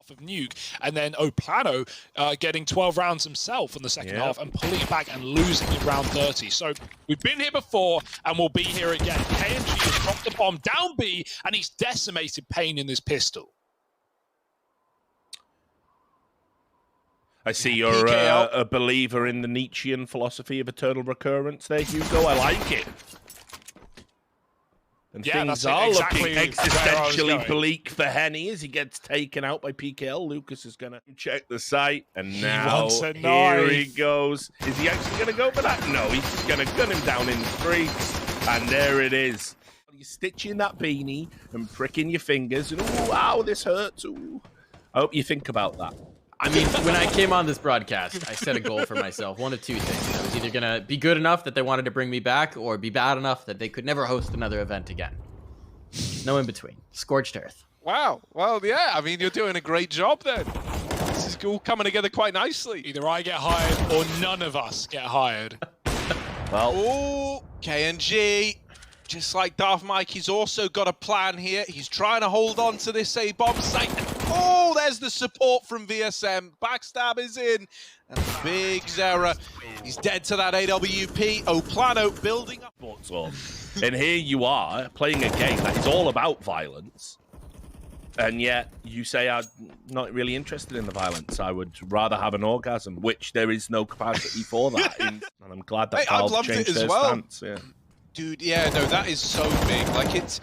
off of Nuke, and then PLANO getting 12 rounds himself in the second half and pulling it back and losing in round 30. So we've been here before and we'll be here again. kNgV has dropped the bomb down B and he's decimated paiN in this pistol. I see you're a believer in the Nietzschean philosophy of eternal recurrence there, Hugo. I like it. And things are looking existentially bleak for Henny as he gets taken out by PKL. Lucas is going to check the site, and now here he goes. Is he actually going to go for that? No, he's just going to gun him down in the streets, and there it is. You're stitching that beanie and pricking your fingers, and ooh, ow, this hurts. Ooh. I hope you think about that. I mean, when I came on this broadcast, I set a goal for myself. One of two things. I was either going to be good enough that they wanted to bring me back or be bad enough that they could never host another event again. No in between. Scorched earth. Wow. Well, yeah. I mean, you're doing a great job then. This is all coming together quite nicely. Either I get hired or none of us get hired. Well, oh, kNgV. Just like Darth Mike, he's also got a plan here. He's trying to hold on to this A-bomb site. Oh, there's the support from VSM. Backstab is in. And biguzera, he's dead to that AWP. PLANO building up. And here you are, playing a game that is all about violence. And yet, you say, I'm not really interested in the violence. I would rather have an orgasm, which there is no capacity for that. And I'm glad that Valve changed their stance. Yeah. Dude, yeah, no, that is so big. Like, it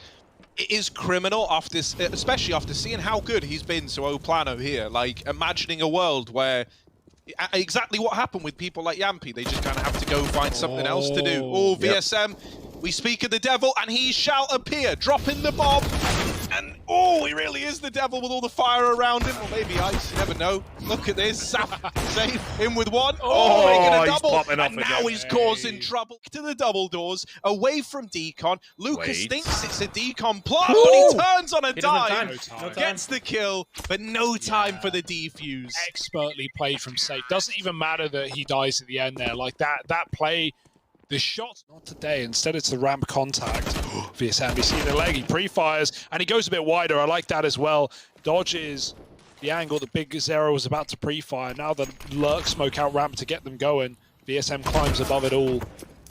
is criminal after, especially after seeing how good he's been to PLANO here. Like, imagining a world where exactly what happened with people like Yampy. They just kind of have to go find something else to do. Oh, VSM, we speak of the devil, and he shall appear, dropping the bomb. And, oh, he really is the devil with all the fire around him. Or maybe ice, you never know. Look at this. Save him with one. Oh, making a double. And now he's causing trouble. To the double doors, away from Decon. Lucas thinks it's a Decon plot, but he turns on a dime. Gets the kill, but no time for the defuse. Expertly played from safe. Doesn't even matter that he dies at the end there. Like that play. The shot, not today. Instead, it's the ramp contact. VSM, you see the leg, he pre-fires, and he goes a bit wider. I like that as well. Dodges the angle that biguzera was about to pre-fire. Now the lurk smoke out ramp to get them going. VSM climbs above it all.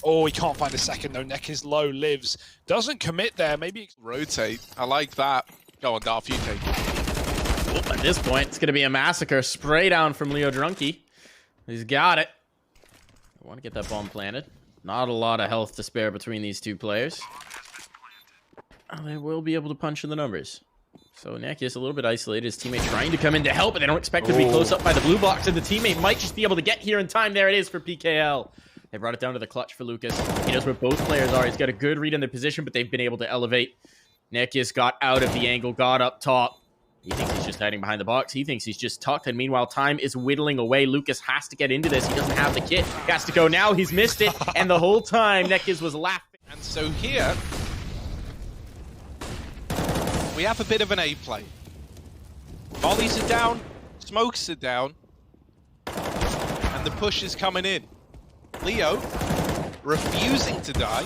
Oh, he can't find a second, though. NEKIZ low, lives. Doesn't commit there. Maybe rotate. I like that. Go on, Darth, you take it. At this point, it's going to be a massacre. Spray down from Leo Drunky. He's got it. I want to get that bomb planted. Not a lot of health to spare between these two players. They will be able to punch in the numbers. So NEKIZ a little bit isolated. His teammate trying to come in to help, but they don't expect him to be close up by the blue box, and the teammate might just be able to get here in time. There it is for PKL. They brought it down to the clutch for Lucas. He knows where both players are. He's got a good read on their position, but they've been able to elevate. NEKIZ got out of the angle, got up top. He thinks he's just hiding behind the box. He thinks he's just tucked, and meanwhile, time is whittling away. Lucas has to get into this. He doesn't have the kit. He has to go now. He's missed it, and the whole time, NEKIZ was laughing. And so here, we have a bit of an A play. Volleys are down, smokes are down, and the push is coming in. Leo, refusing to die,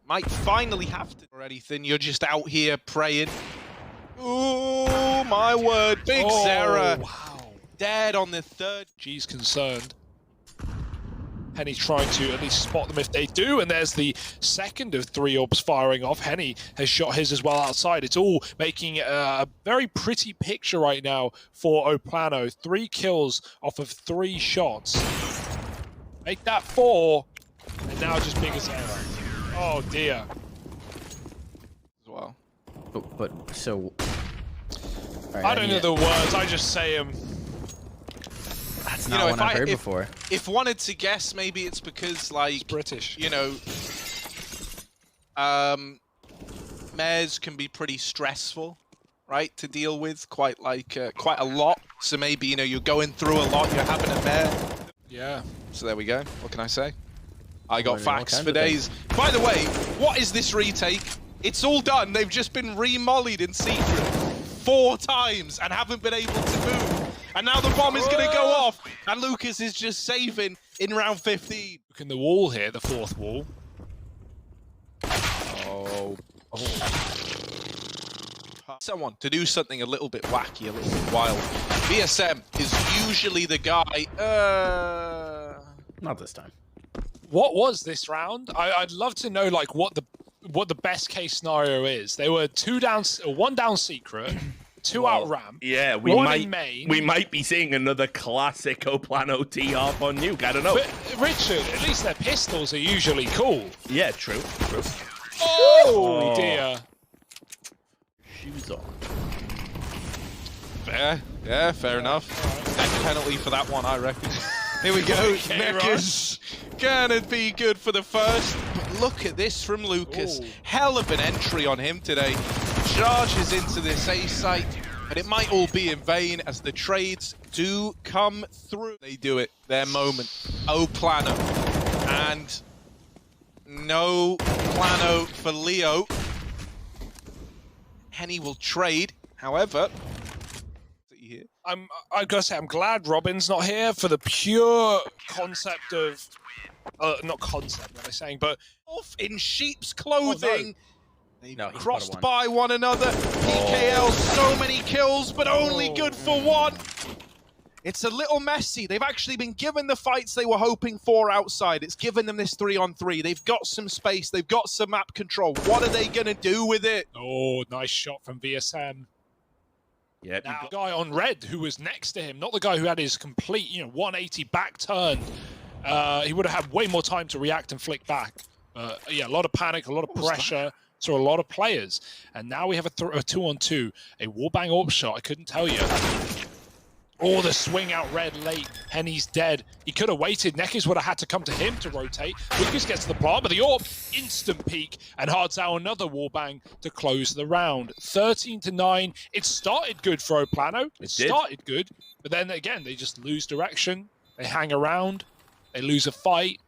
might finally have to or anything. You're just out here praying. Oh, my word. biguzera. Wow. Dead on the third. G's concerned. Henny trying to at least spot them if they do, and there's the second of 3 orbs firing off. Henny has shot his as well outside. It's all making a very pretty picture right now for PLANO. 3 kills off of 3 shots. Make that 4, and now just biguzera. Oh dear. As well. But so... Right, I don't know the words, I just say them. That's not one I've heard before. If wanted to guess, maybe it's because, like... It's British. You know... mares can be pretty stressful, right, to deal with. Quite a lot. So maybe, you know, you're going through a lot, you're having a mare. Yeah. So there we go. What can I say? I got facts for days. By the way, what is this retake? It's all done. They've just been re-mollied in secret 4 times and haven't been able to move. And now the bomb is going to go off. And Lucas is just saving in round 15. Look in the wall here, the 4th wall. Oh. someone to do something a little bit wacky, a little bit wild. VSM is usually the guy. Not this time. What was this round? I'd love to know like what the best case scenario is. They were 2 down, 1 down secret, 2 out ramp. Yeah, we might be seeing another classic PLANO TR on Nuke. I don't know. But Richard, at least their pistols are usually cool. Yeah, true. Oh dear. Shoes on. Fair. Yeah, fair enough. Next penalty for that one, I reckon. Here we go. NEKIZ gonna be good for the first. But look at this from Lucas. Ooh. Hell of an entry on him today. Charges into this A site, but it might all be in vain as the trades do come through. They do it. Their moment. Oh, PLANO. And no PLANO for Leo. Henny will trade. However, I gotta say, I'm glad Robin's not here for the pure concept of, not concept, what am I saying, but off in sheep's clothing. They crossed by one another. PKL, so many kills, but only good for 1. It's a little messy. They've actually been given the fights they were hoping for outside. It's given them this 3-on-3. They've got some space. They've got some map control. What are they going to do with it? Oh, nice shot from VSM. Yeah, now, the guy on red who was next to him, not the guy who had his complete, 180 back turn. He would have had way more time to react and flick back. Yeah, a lot of panic, a lot of pressure. So a lot of players. And now we have a 2-on-2. A wallbang AWP shot, I couldn't tell you. Oh, the swing out red late. Henny's dead. He could have waited. NEKIZ would have had to come to him to rotate. Lucas gets to the plant, but the AWP, instant peek. And hardzao another wallbang to close the round. 13-9. It started good for PLANO. It started good. But then again, they just lose direction. They hang around. They lose a fight.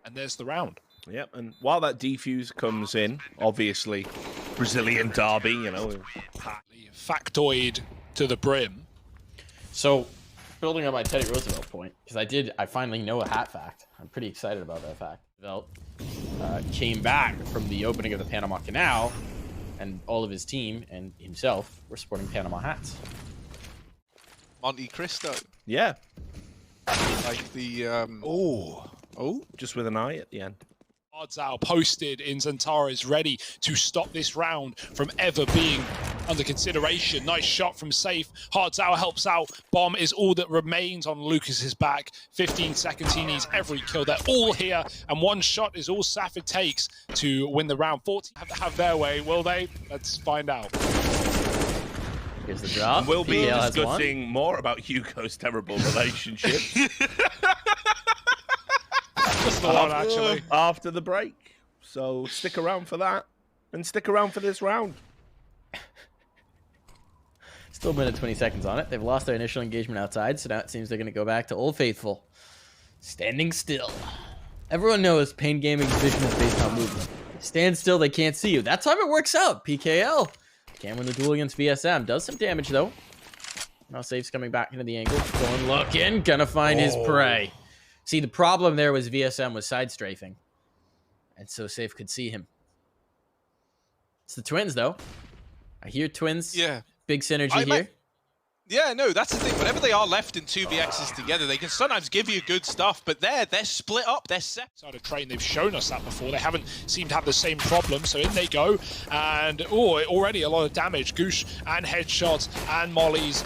And there's the round. Yep, and while that defuse comes in, obviously, Brazilian derby, Factoid to the brim. So, building on my Teddy Roosevelt point, because I finally know a hat fact. I'm pretty excited about that fact. Roosevelt came back from the opening of the Panama Canal, and all of his team and himself were sporting Panama hats. Monte Cristo. Yeah. Like the, just with an eye at the end. hardzao posted in Xantares, ready to stop this round from ever being under consideration. Nice shot from safe. hardzao helps out. Bomb is all that remains on Lucas's back. 15 seconds, he needs every kill. They're all here, and 1 shot is all saffee takes to win the round. 40 have their way, will they? Let's find out. Here's the drop. We'll be discussing more about Hugo's terrible relationships. Just the one, actually. After the break. So stick around for that, and stick around for this round. Still a minute 20 seconds on it. They've lost their initial engagement outside, so now it seems they're going to go back to Old Faithful. Standing still. Everyone knows paiN Gaming's vision is based on movement. Stand still, they can't see you. That's how it works out. PKL can't win the duel against VSM. Does some damage, though. Now Safe's coming back into the angle. Going looking. Gonna find his prey. See, the problem there was VSM was side strafing. And so Safe could see him. It's the Twistzz, though. I hear Twistzz. Yeah. Big synergy here. Yeah, no, that's the thing. Whenever they are left in 2vx's together, they can sometimes give you good stuff, but they're split up, they're set. Side of train, they've shown us that before. They haven't seemed to have the same problem, so in they go. And, already a lot of damage. Goosh and headshots and mollies.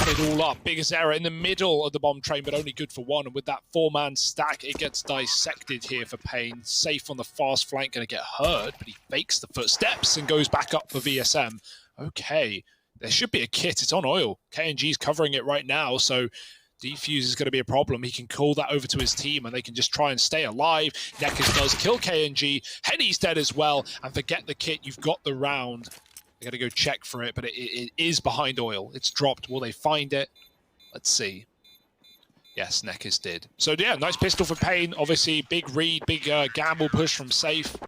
It all up. biguzera in the middle of the bomb train, but only good for 1. And with that 4-man stack, it gets dissected here for paiN. Safe on the fast flank, going to get hurt, but he fakes the footsteps and goes back up for VSM. Okay. There should be a kit. It's on oil. kNg's covering it right now, so defuse is going to be a problem. He can call that over to his team, and they can just try and stay alive. NEKIZ does kill kNg. Henny's dead as well, and forget the kit. You've got the round. They got to go check for it, but it is behind oil. It's dropped. Will they find it? Let's see. Yes, NEKIZ did. So yeah, nice pistol for paiN. Obviously, big read, big gamble push from safe.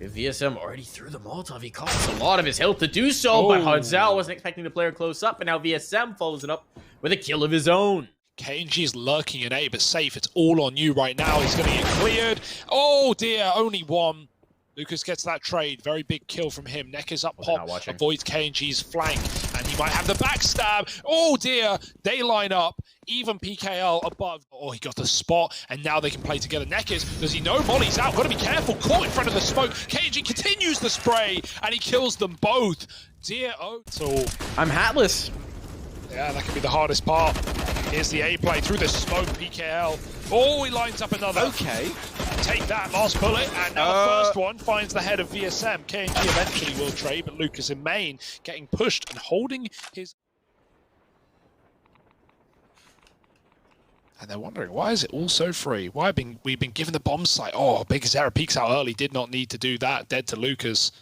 VSM already threw the Molotov. He costs a lot of his health to do so, but hardzao wasn't expecting the player close up, and now VSM follows it up with a kill of his own. kNg is lurking in A, but safe. It's all on you right now. He's going to get cleared. Oh dear, only 1. Lucas gets that trade. Very big kill from him. NEKIZ up pop, avoids kNg's flank, and he might have the backstab. Oh dear, they line up. Even PKL above. Oh, he got the spot, and now they can play together. NEKIZ, does he know Molly's out? Got to be careful. Caught in front of the smoke. kNg continues the spray, and he kills them both. Dear oh, so I'm hatless. yeah, that could be the hardest part. Here's the A play through the smoke. PKL. Oh, he lines up another. Okay. Take that last bullet, and now the first one finds the head of VSM. kNg eventually will trade, but Lucas in main getting pushed and holding his. And they're wondering, why is it all so free? Why have we been given the bomb site? Oh, biguzera peeks out early, did not need to do that. Dead to Lucas.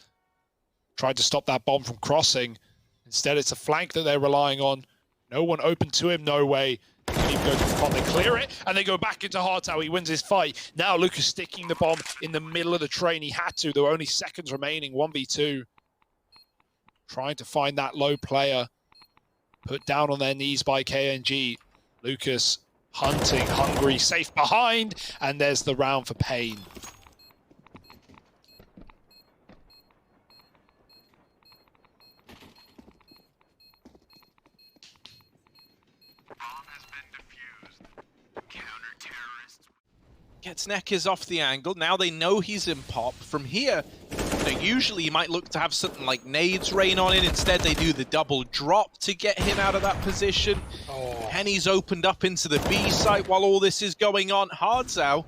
Tried to stop that bomb from crossing. Instead, it's a flank that they're relying on. No one open to him, no way. They can't even go to the front. They clear it, and they go back into hardzao. He wins his fight. Now Lucas sticking the bomb in the middle of the train. He had to. There were only seconds remaining. 1v2. Trying to find that low player. Put down on their knees by kNg. Lucas hunting, hungry, safe behind. And there's the round for paiN. Gets NEKIZ off the angle. Now they know he's in pop. From here, usually you might look to have something like nades rain on it. Instead, they do the double drop to get him out of that position. Oh. Henny's opened up into the B site while all this is going on. hardzao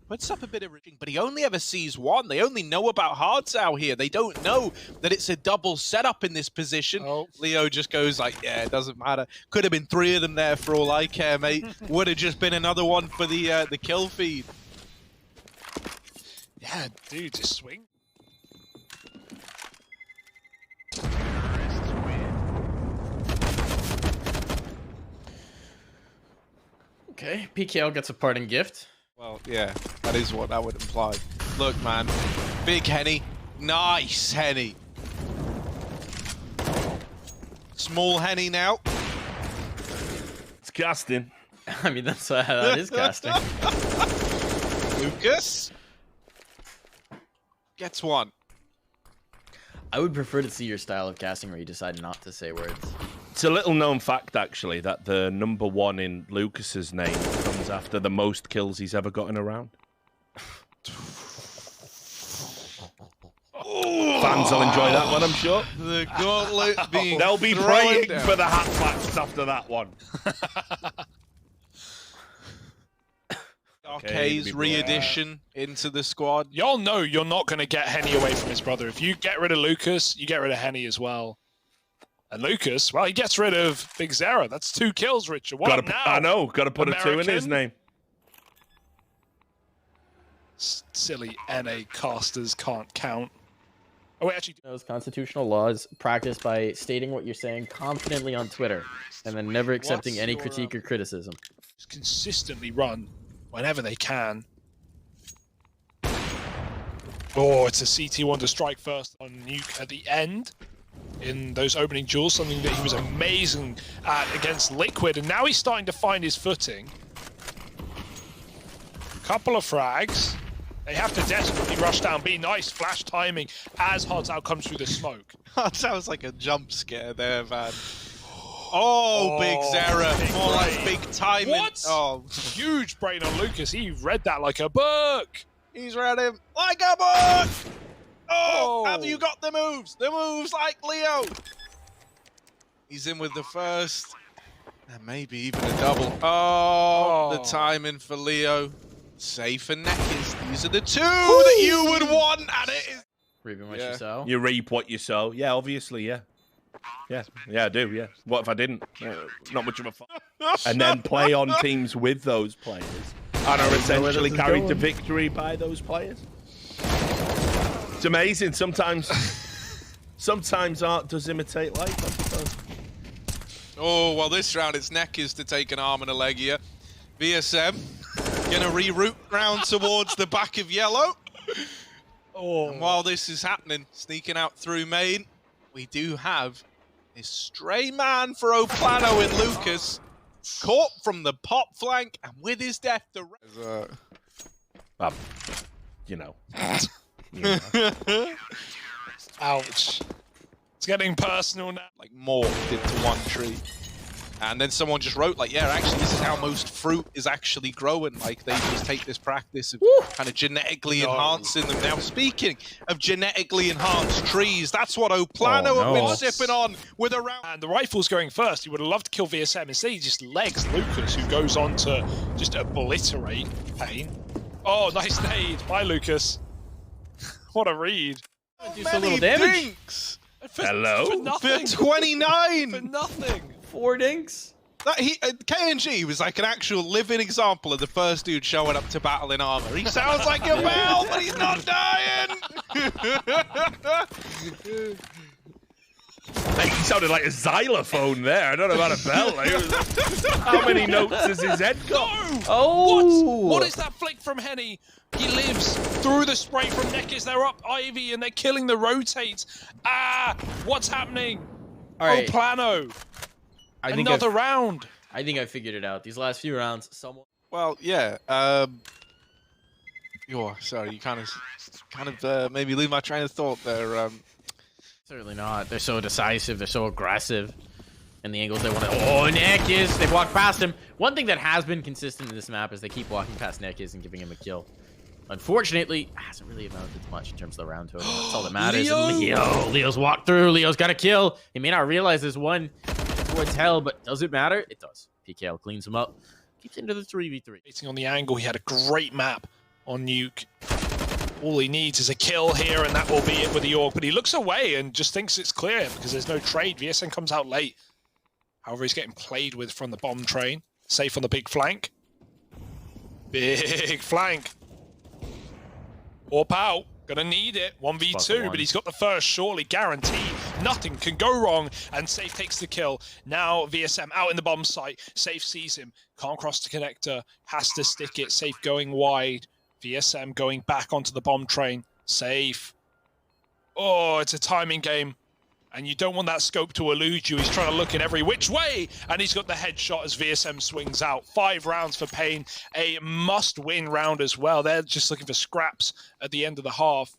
puts up a bit of rigging, but he only ever sees one. They only know about hardzao here. They don't know that it's a double setup in this position. Oh. Leo just goes like, yeah, it doesn't matter. Could have been 3 of them there for all I care, mate. Would have just been another one for the kill feed. Yeah, dude, just swing. Okay, PKL gets a parting gift. Well, yeah, that is what that would imply. Look, man. Big Henny. Nice Henny. Small Henny now. It's casting. I mean, that is casting. Lucas gets one. I would prefer to see your style of casting where you decide not to say words. It's a little known fact, actually, that the #1 in Lucas's name comes after the most kills he's ever gotten around. Fans will enjoy that one, I'm sure. The gauntlet being They'll be praying for the hat flats after that one. Arcade's re-addition into the squad. Y'all know you're not going to get Henny away from his brother. If you get rid of Lucas, you get rid of Henny as well. And Lucas, well, he gets rid of biguzera. That's 2 kills, Richard. What now? I know, got to put American? A 2 in his name. Silly NA casters can't count. Oh, wait, actually, those constitutional laws practiced by stating what you're saying confidently on Twitter and then never accepting any critique or criticism. Just consistently run whenever they can. Oh, it's a CT1 to strike first on Nuke at the end. In those opening duels, something that he was amazing at against Liquid, and now he's starting to find his footing. Couple of frags. They have to desperately rush down B. Nice flash timing as hardzao comes through the smoke. Sounds like a jump scare there, man. Oh, biguzera. More like big timing. What? Oh, huge brain on Lucas. He read that like a book. He's read him like a book. Oh, have you got the moves? The moves like Leo. He's in with the first. And maybe even a double. Oh, the timing for Leo. Safe and NEKIZ. These are the 2 that you would want, and it is. Reaping what you sow. You reap what you sow. Yeah, obviously, yeah. Yeah, I do, yeah. What if I didn't? Not much of a fun. And then play on teams with those players. And are essentially carried to victory by those players. It's amazing. Sometimes art does imitate life, I suppose. Oh, well, this round it's NEKIZ to take an arm and a leg here. VSM gonna reroute round towards the back of yellow. Oh. And while this is happening, sneaking out through main, we do have this stray man for PLANO in Lucas. Caught from the pop flank, and with his death, the... you know. You know? Ouch. It's getting personal now. Like morphed into one tree. And then someone just wrote like, yeah, actually this is how most fruit is actually growing. Like they just take this practice of kind of genetically enhancing them. Now speaking of genetically enhanced trees, that's what PLANO have been sipping on with a round. And the rifle's going first. He would have loved to kill VSM. Instead he just legs Lucas, who goes on to just obliterate paiN. Oh, nice nade. Bye, Lucas. What a read. Do some little damage. Hello? For nothing. For 29! For nothing. 4 dinks. That kNgV was like an actual living example of the first dude showing up to battle in armor. He sounds like a bell, but he's not dying! Like, he sounded like a xylophone there. I don't know about a bell. How many notes has his head got? No! Oh! What is that flick from Henny? He lives through the spray from NEKIZ. They're up Ivy and they're killing the rotates. Ah! What's happening? All right. PLANO. Another round. I think I figured it out. These last few rounds, someone. Well, yeah. Oh, sorry, you kind of made me lose my train of thought there. Certainly not. They're so decisive. They're so aggressive. And the angles they want to... Oh, NEKIZ! They walked past him. One thing that has been consistent in this map is they keep walking past NEKIZ and giving him a kill. Unfortunately, it hasn't really amounted to much in terms of the round total. That's all that matters. Leo's walked through. Leo's got a kill. He may not realize there's one towards hell, but does it matter? It does. PKL cleans him up. Keeps into the 3v3. Waiting on the angle, he had a great map on Nuke. All he needs is a kill here, and that will be it with the AUG. But he looks away and just thinks it's clear because there's no trade. VSN comes out late. However, he's getting played with from the bomb train. Safe on the big flank. Big flank. Warp out. Gonna need it. 1v2, but he's got the first, surely guaranteed. Nothing can go wrong, and Safe takes the kill. Now VSM out in the bomb site. Safe sees him. Can't cross the connector. Has to stick it. Safe going wide. VSM going back onto the bomb train. Safe. Oh, it's a timing game. And you don't want that scope to elude you. He's trying to look in every which way. And he's got the headshot as VSM swings out. 5 rounds for paiN. A must-win round as well. They're just looking for scraps at the end of the half.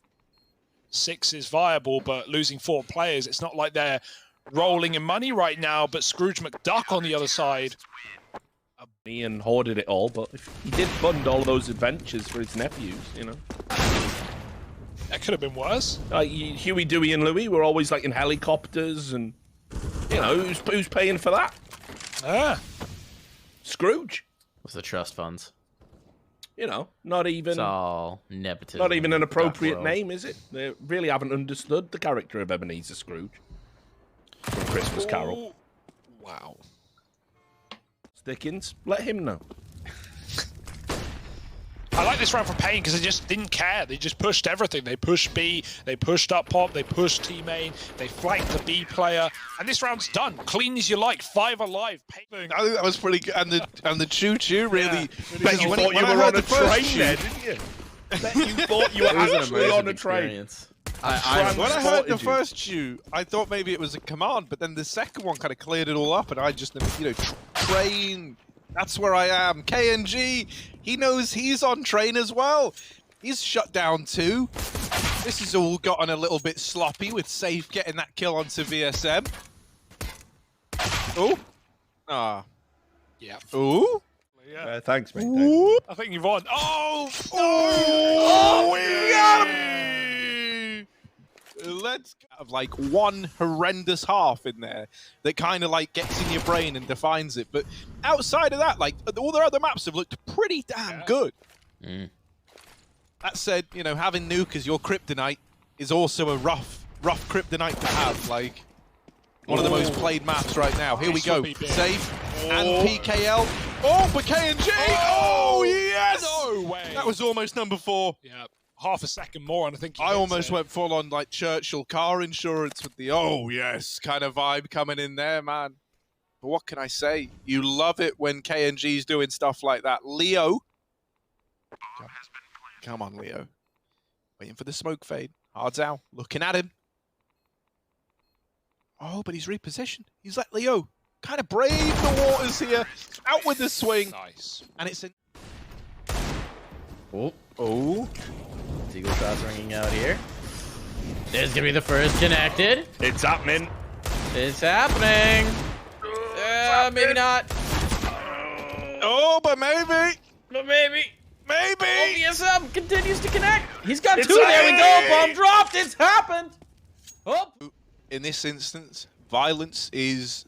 6 is viable, but losing 4 players, it's not like they're rolling in money right now. But Scrooge McDuck on the other side. Ian hoarded it all, but he did fund all of those adventures for his nephews, you know. That could have been worse. Huey, Dewey, and Louie were always like in helicopters, and you know who's paying for that? Ah, Scrooge. What's the trust funds? You know, not even. It's all nepotism. Not even an appropriate name, is it? They really haven't understood the character of Ebenezer Scrooge from Christmas Carol. Wow. Dickens, let him know. I like this round for paiN because they just didn't care. They just pushed everything. They pushed B, they pushed up pop, they pushed T main, they flanked the B player, and this round's done. Clean as you like. 5 alive. I think that was pretty good, and the choo-choo really. Bet you thought you were on a train there, didn't you? Bet you thought you were actually on a train. When I heard the first chew, I thought maybe it was a command, but then the second one kind of cleared it all up, and I just, you know, train. That's where I am. kNgV, he knows he's on train as well. He's shut down too. This has all gotten a little bit sloppy with Safe getting that kill onto VSM. Oh. Ah. Yeah. Ooh. Yeah. Thanks, mate. Ooh. I think you've won. Oh! Oh! We got him! Let's have like one horrendous half in there that kind of like gets in your brain and defines it. But outside of that, like all their other maps have looked pretty damn good. That said, you know, having Nuke as your kryptonite is also a rough kryptonite to have. Like one of the most played maps right now. Here we go. Safe and PKL. Oh, for kNgV! Oh, yes! No way! That was almost number 4. Yeah. Half a second more, and I think I almost went full on like Churchill car insurance with the oh yes kind of vibe coming in there, man. But what can I say? You love it when kNgV's doing stuff like that. Leo, come on, Leo. Waiting for the smoke fade. Hardzao looking at him. Oh, but he's repositioned. He's let Leo kind of brave the waters here. Out with the swing. Nice. And it's in. Oh. Oh. Deagle shots ringing out here. There's gonna be the first connected. It's happening. It's happening. Maybe not. Oh, but maybe. But maybe. Maybe. OBSM continues to connect. He's got two. There we go. Bomb dropped. It's happened. Oh. In this instance, violence is.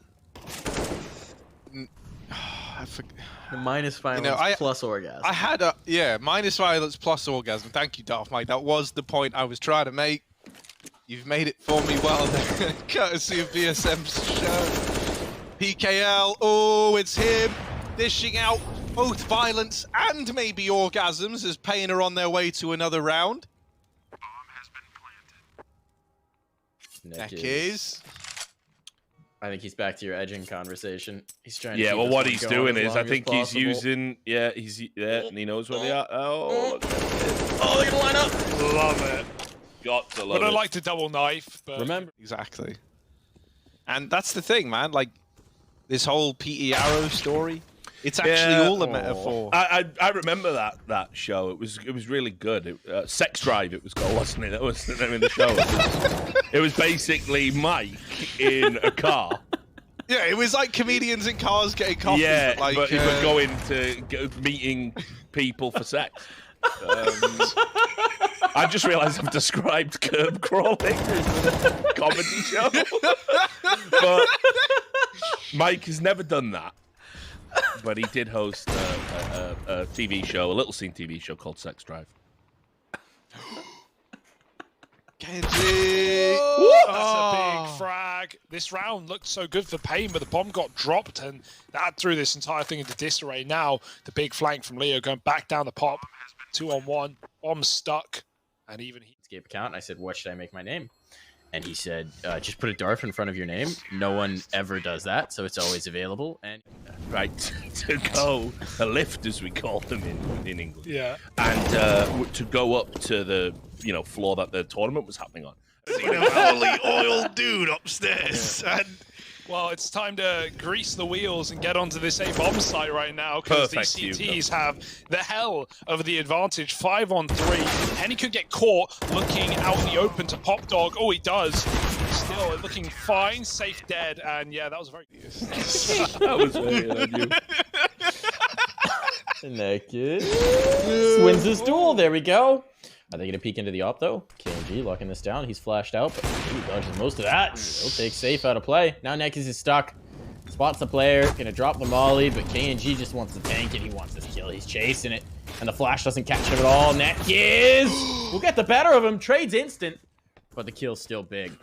I forget. The minus violence plus orgasm. I had a minus violence plus orgasm. Thank you, Darth Mike. That was the point I was trying to make. You've made it for me well there, courtesy of VSM's show. PKL. Oh, it's him dishing out both violence and maybe orgasms as paiN are on their way to another round. NEKIZ. I think he's back to your edging conversation. He's trying to yeah, well, what he's doing is, I think he's using, and he knows where they are. Oh, look at the lineup. Love it. Got to love it. But I like to double knife, but... Remember. Exactly. And that's the thing, man. Like, this whole PE Arrow story, it's actually all a metaphor. I remember that show. It was really good. Sex Drive it was called, wasn't it? That was the name of the show. It was basically Mike in a car. Yeah, it was like comedians in cars getting coffee. Yeah, but but going to meeting people for sex. I just realised I've described curb crawling as a comedy show. But Mike has never done that. But he did host a TV show, a Little Scene TV show called Sex Drive. kNgV! That's a big frag. This round looked so good for paiN, but the bomb got dropped, and that threw this entire thing into disarray. Now, the big flank from Leo going back down the pop. 2-on-1. Bomb stuck. And even he... Escape account, and I said, what should I make my name? And he said, just put a dart in front of your name. No one ever does that, so it's always available. And right, to go a lift, as we call them in England. Yeah. And to go up to the floor that the tournament was happening on. Seen a holy oil dude upstairs. And well, it's time to grease the wheels and get onto this A-bomb site right now, because these CTs have the hell of the advantage. 5-on-3. paiN could get caught looking out in the open to Pop Dog. Oh, he does. Still looking fine, safe, dead, and yeah, that was very good. That was very good on you. NEKIZ wins his duel. There we go. Are they going to peek into the op, though? kNgV locking this down. He's flashed out, but he dodges most of that. He'll take safe out of play. Now NEKIZ is stuck. Spots the player. Going to drop the molly, but kNgV just wants to tank it. He wants this kill. He's chasing it. And the flash doesn't catch him at all. NEKIZ will get the better of him. Trade's instant, but the kill's still big.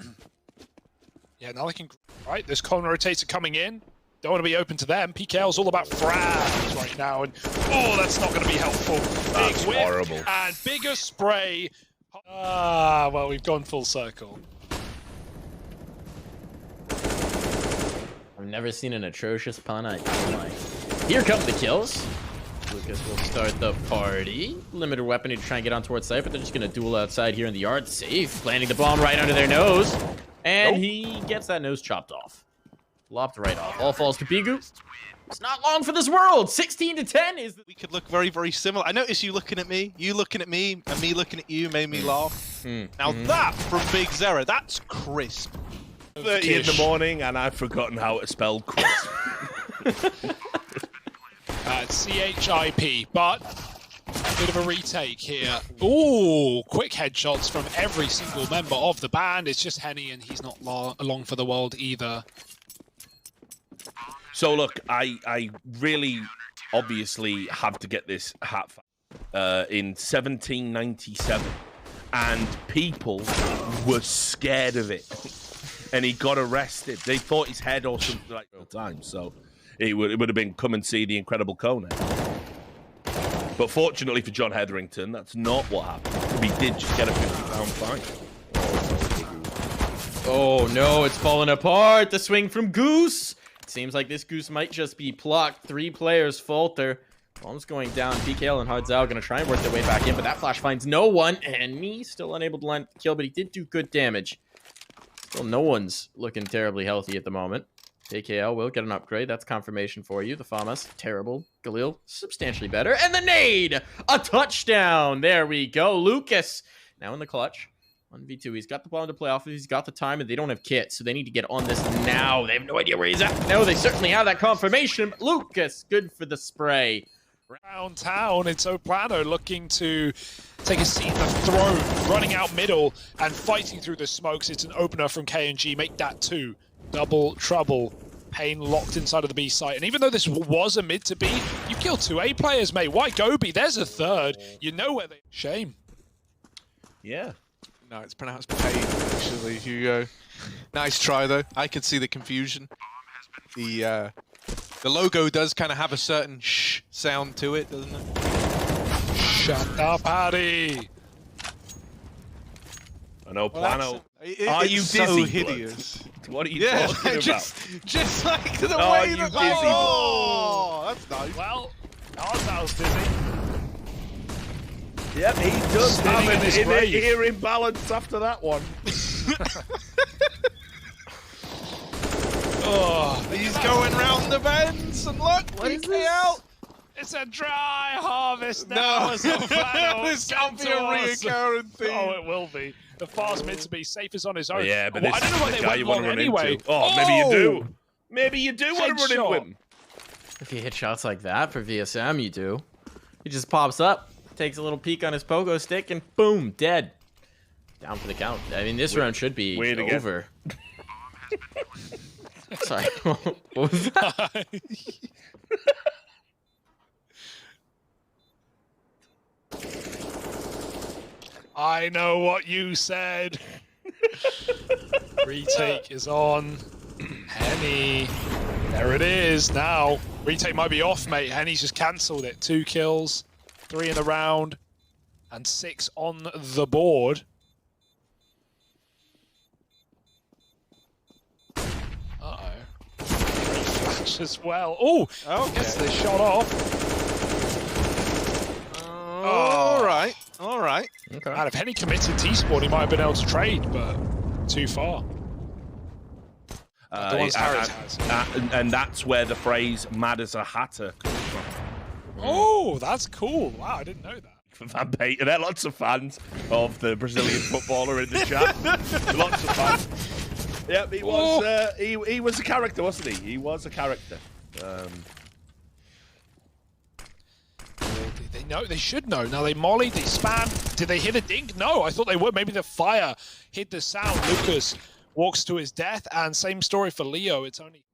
Yeah, now they can... Right, this column rotator coming in. Don't want to be open to them. PKL's all about frags right now, and oh, that's not going to be helpful. That's big whip horrible. And bigger spray. Ah, well, we've gone full circle. I've never seen an atrocious pun. Here come the kills. Lucas will start the party. Limited weapon to try and get on towards site, but they're just going to duel outside here in the yard. Safe, planting the bomb right under their nose, and he gets that nose chopped off. Lopped right off. All falls to Bigu. It's not long for this world. 16-10 is... We could look very, very similar. I noticed you looking at me, you looking at me, and me looking at you made me laugh. Now that from biguzera, that's crisp. 30 in the morning, and I've forgotten how to spell crisp. CHIP, but a bit of a retake here. Ooh, quick headshots from every single member of the band. It's just Henny, and he's not along for the world either. So look, I really obviously have to get this hat in 1797, and people were scared of it, and he got arrested. They thought his head or something like real time, so it would have been come and see the incredible Kona. But fortunately for John Hetherington, that's not what happened. He did just get a £50 fine. Oh no, it's falling apart. The swing from Goose. It seems like this Goose might just be plucked. 3 players falter. Bomb's going down. PKL and hardzao going to try and work their way back in, but that flash finds no one. And me still unable to land the kill, but he did do good damage. Still no one's looking terribly healthy at the moment. AKL will get an upgrade. That's confirmation for you. The Famas, terrible. Galil, substantially better. And the nade! A touchdown! There we go. Lucas, now in the clutch. 1v2. He's got the ball to play off of. He's got the time, and they don't have kits, so they need to get on this now. They have no idea where he's at. No, they certainly have that confirmation. Lucas, good for the spray. Round town, it's PLANO looking to take a seat in the throne, running out middle and fighting through the smokes. It's an opener from kNgV, make that 2. Double trouble. paiN locked inside of the B site. And even though this was a mid to B, you killed 2 A players, mate. Why go B? There's a third. You know where they... Shame. Yeah. No, it's pronounced paiN, actually, Hugo. Nice try, though. I could see the confusion. The logo does kind of have a certain shh sound to it, doesn't it? Shut up, Paddy. I know, PLANO. Are you dizzy? So hideous. What are you talking about? Just like the Are way you that... dizzy? Oh, that's nice. Well, hardzao dizzy. Yep, he does have an ear imbalance after that one. Oh, he's going round the bends and look, PK out. It's a dry harvest now. No, As PLANO this can't be a reoccurring thing. Oh, it will be. The fast mid to be safe is on his own. Yeah, but well, this I don't know is why the they guy went you want long to run anyway. into. Oh, maybe you do. Maybe you do want to run into him. If you hit shots like that for VSM, you do. He just pops up, takes a little peek on his pogo stick, and boom, dead. Down for the count. I mean, this round should be over. Sorry, what was that? I know what you said. Retake is on. Henny. There it is now. Retake might be off, mate. Henny's just cancelled it. 2 kills, 3 in the round, and 6 on the board. Uh-oh. Flash as well. Oh, okay. Guess they shot off. Alright, alright. Okay. Man, if Henny committed T-Spawn, he might have been able to trade, but too far. And that's where the phrase "mad as a hatter" comes from. Oh, that's cool. Wow, I didn't know that. For Van Peyton, there are lots of fans of the Brazilian footballer in the chat. Lots of fans. Yep, he was. He was a character, wasn't he? He was a character. They know. They should know. Now they mollied, they spammed. Did they hit a dink? No, I thought they would. Maybe the fire hit the sound. Lucas walks to his death, and same story for Leo. It's only...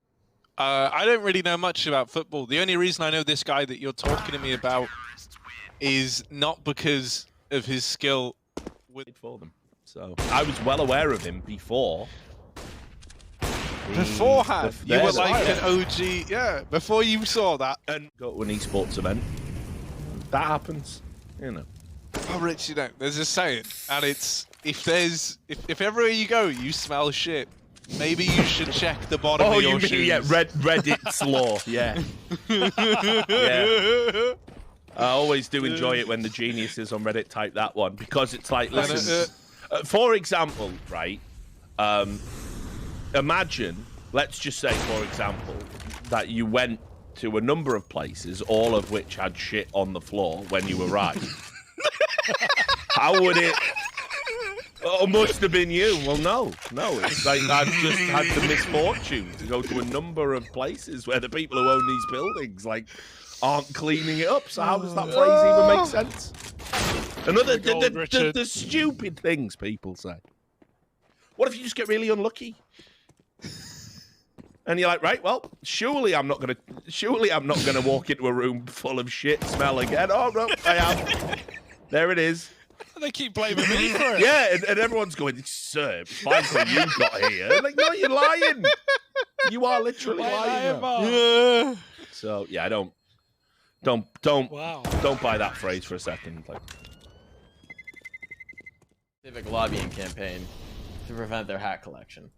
I don't really know much about football. The only reason I know this guy that you're talking to me about is not because of his skill with for them. So I was well aware of him before. Beforehand, you were like an OG, yeah. Before you saw that, and go to an esports event. That happens, you know. Oh, Rich, you know, there's a saying, and it's if everywhere you go you smell shit, maybe you should check the bottom of your shoes. Yeah, Reddit's law, yeah. Yeah. I always do enjoy it when the geniuses on Reddit type that one, because it's like, listen, for example, right, imagine, let's just say, for example, that you went to a number of places, all of which had shit on the floor when you arrived. How would it... Oh, must have been you. Well, no. It's like I've just had the misfortune to go to a number of places where the people who own these buildings, like, aren't cleaning it up. So how does that phrase even make sense? Another, the stupid things people say. What if you just get really unlucky? And you're like, right, well, surely I'm not gonna walk into a room full of shit smell again. Oh no, I am. There it is. They keep blaming me for it. Yeah, and everyone's going, sir, it's fine for you got here. Like, no, you're lying. You are literally lying. Yeah. So yeah, don't buy that phrase for a second. Like, Civic lobbying campaign to prevent their hat collection.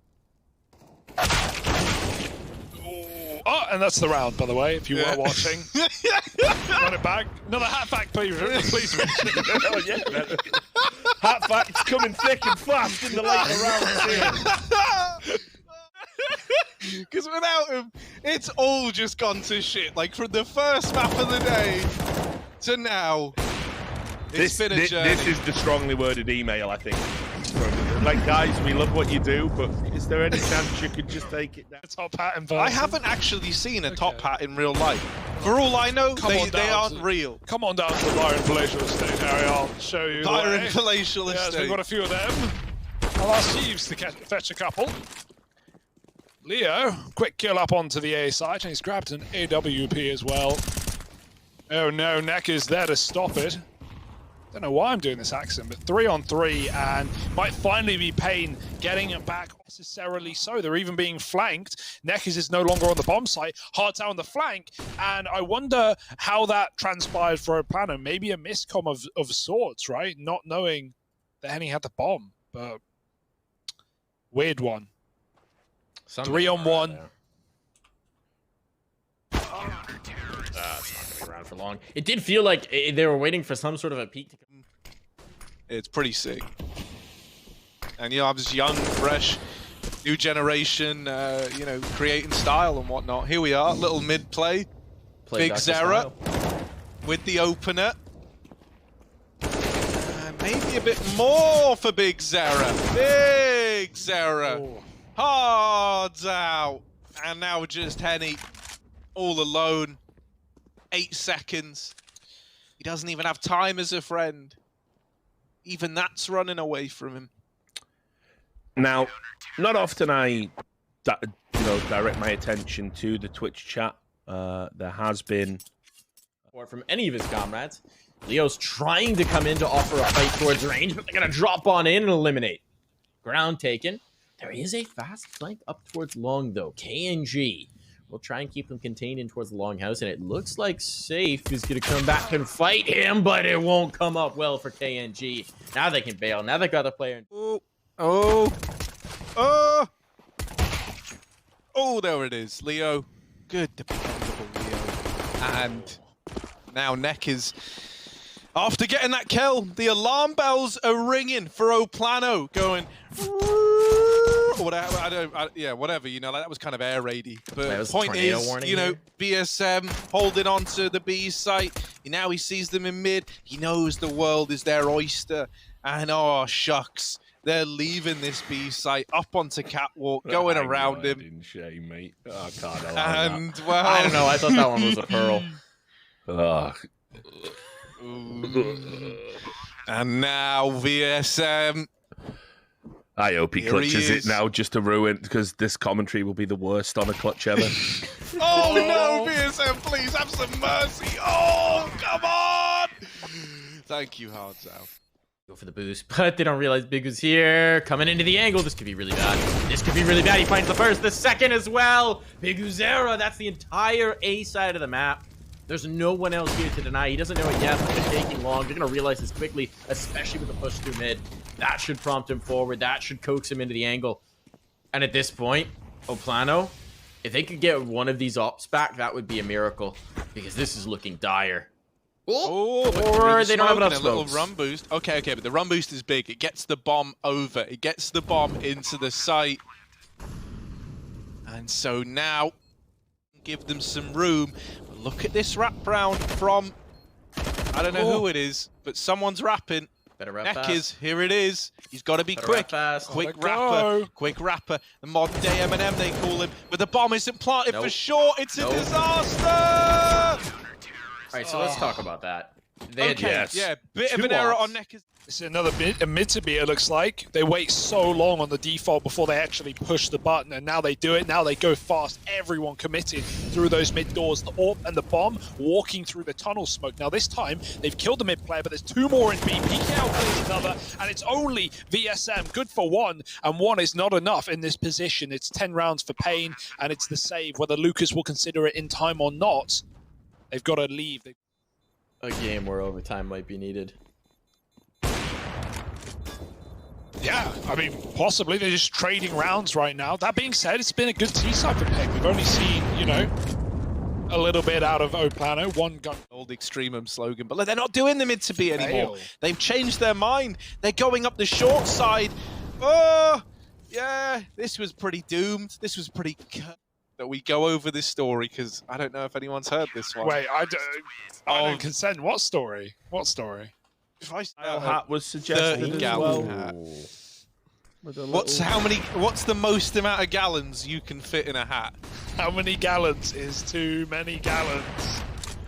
Oh, and that's the round, by the way, if you were watching. Run it back. Another hat fact, please. Please. Oh, yeah. Hat facts coming thick and fast in the later rounds here. Because without him, it's all just gone to shit. Like, from the first map of the day to now, it's been a journey. This is the strongly worded email, I think. Like, guys, we love what you do, but is there any chance you could just take it down? Top hat in person. I haven't actually seen a top hat in real life. For all I know, they aren't real. Come on down to the Byron Palatial Estate, Harry. I'll show you. Byron Palatial Estate. Yes, we've got a few of them. I'll ask Jeeves to fetch a couple. Leo, quick kill up onto the A side, and he's grabbed an AWP as well. Oh no, NEKIZ there to stop it. Don't know why I'm doing this accent, but 3-on-3, and might finally be paiN getting it back. Necessarily so. They're even being flanked. NEKIZ is no longer on the bomb site. hardzao on the flank, and I wonder how that transpired for PLANO. Maybe a miscom of sorts, right? Not knowing that Henny had the bomb, but weird one. 3-on-1. It's not gonna be around for long. It did feel like they were waiting for some sort of a peak to come. It's pretty sick. And, you know, I'm just young, fresh, new generation, you know, creating style and whatnot. Here we are, little mid-play. biguzera with the opener. Maybe a bit more for biguzera. biguzera. Hardzao. And now just Henny all alone. 8 seconds. He doesn't even have time as a friend. Even that's running away from him. Now, not often I direct my attention to the Twitch chat. There has been... Or from any of his comrades. Leo's trying to come in to offer a fight towards range, but they're going to drop on in and eliminate. Ground taken. There is a fast flank up towards long, though. kNgV will try and keep them contained in towards the long house, and it looks like Safe is going to come back and fight him, but it won't come up well for kNgV. Now they can bail. Now they got the player. Oh, there it is. Leo. Good, dependable Leo. And now NEKIZ. After getting that kill, the alarm bells are ringing for PLANO, going... Whatever, yeah, whatever, you know, like that was kind of air raidy. But point is, you know, BSM holding on to the B site. Now he sees them in mid. He knows the world is their oyster. And oh, shucks. They're leaving this B site up onto catwalk, going around him. In shame, mate. Oh, God, and, well... I don't know, I thought that one was a pearl. And now VSM... I hope he clutches it now just to ruin, because this commentary will be the worst on a clutch ever. Oh no, VSM, please have some mercy. Oh, come on. Thank you, hardzao. Go for the boost, but they don't realize Big was here. Coming into the angle. This could be really bad. This could be really bad. He finds the first, the second as well. biguzera, that's the entire A side of the map. There's no one else here to deny. He doesn't know it yet. It's been taking long. They're going to realize this quickly, especially with the push through mid. That should prompt him forward. That should coax him into the angle. And at this point, PLANO, if they could get one of these ops back, that would be a miracle. Because this is looking dire. Oh, or they don't have enough a little run boost. Okay, but the run boost is big. It gets the bomb over. It gets the bomb into the site. And so now, give them some room. But look at this wrap round from, I don't know who it is, but someone's rapping. Better wrap NEKIZ, fast. Here it is. He's got to be quick. Quick rapper. The modern day Eminem, they call him. But the bomb isn't planted for sure. It's a disaster. All right, so let's talk about that. Bit of an error on NEKIZ. This is another bit, a mid to be, it looks like. They wait so long on the default before they actually push the button, and now they do it. Now they go fast. Everyone committed through those mid doors. The AWP and the bomb walking through the tunnel smoke. Now this time, they've killed the mid player, but there's 2 more in B. PKL plays another, and it's only VSM. Good for 1, and 1 is not enough in this position. It's 10 rounds for paiN, and it's the save. Whether Lucas will consider it in time or not, they've got to leave. A game where overtime might be needed. Yeah, I mean, possibly. They're just trading rounds right now. That being said, it's been a good T-side for paiN. We've only seen, you know, a little bit out of PLANO. 1 gun. Old Extremum slogan, but they're not doing the mid to B anymore. They've changed their mind. They're going up the short side. Oh, yeah, this was pretty doomed. This was pretty... that we go over this story because I don't know if anyone's heard this one. Wait, I don't consent. What story? What story? If I hat was suggested as well. hat. What's the most amount of gallons you can fit in a hat? How many gallons is too many gallons?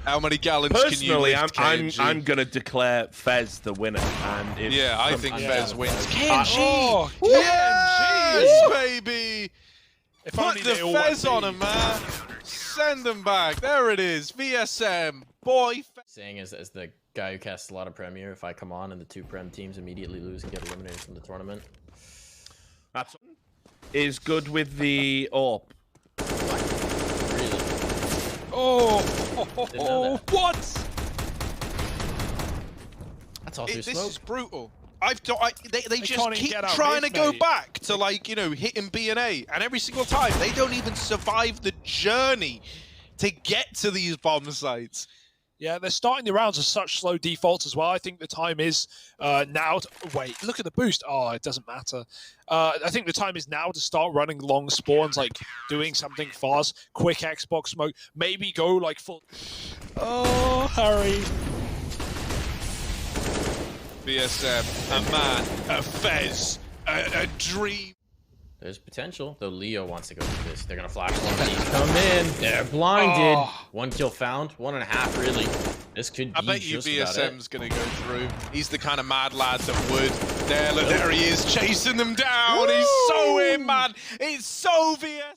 How many gallons Personally, can you lift, I'm gonna declare FaZe the winner, and if yeah, I think FaZe wins. kNgV! Oh, yes, baby! If Put the FaZe on him, man. Send them back. There it is. VSM, boy. Saying as the guy who casts a lot of Premier, if I come on and the 2 Prem teams immediately lose and get eliminated from the tournament. That's is good with the AWP. Really? Oh, what? That's all through This smoke. is brutal. They just can't even keep get out trying to mid, go mate. back to, like, you know, hitting B and A, and every single time they don't even survive the journey to get to these bomb sites. Yeah, they're starting the rounds with such slow defaults as well. I think the time is now. Wait, look at the boost. Oh, it doesn't matter. I think the time is now to start running long spawns, like doing something fast, quick Xbox smoke. Maybe go like full. Oh, Harry. VSM, a man, a FaZe, a dream. There's potential, though Leo wants to go for this. They're gonna flash one. He's come in. They're blinded. Oh. 1 kill found. 1.5 really. This could be I bet you just about it. VSM's gonna go through. He's the kind of mad lad that would. There he is, chasing them down. He's so in, man. It's so VS.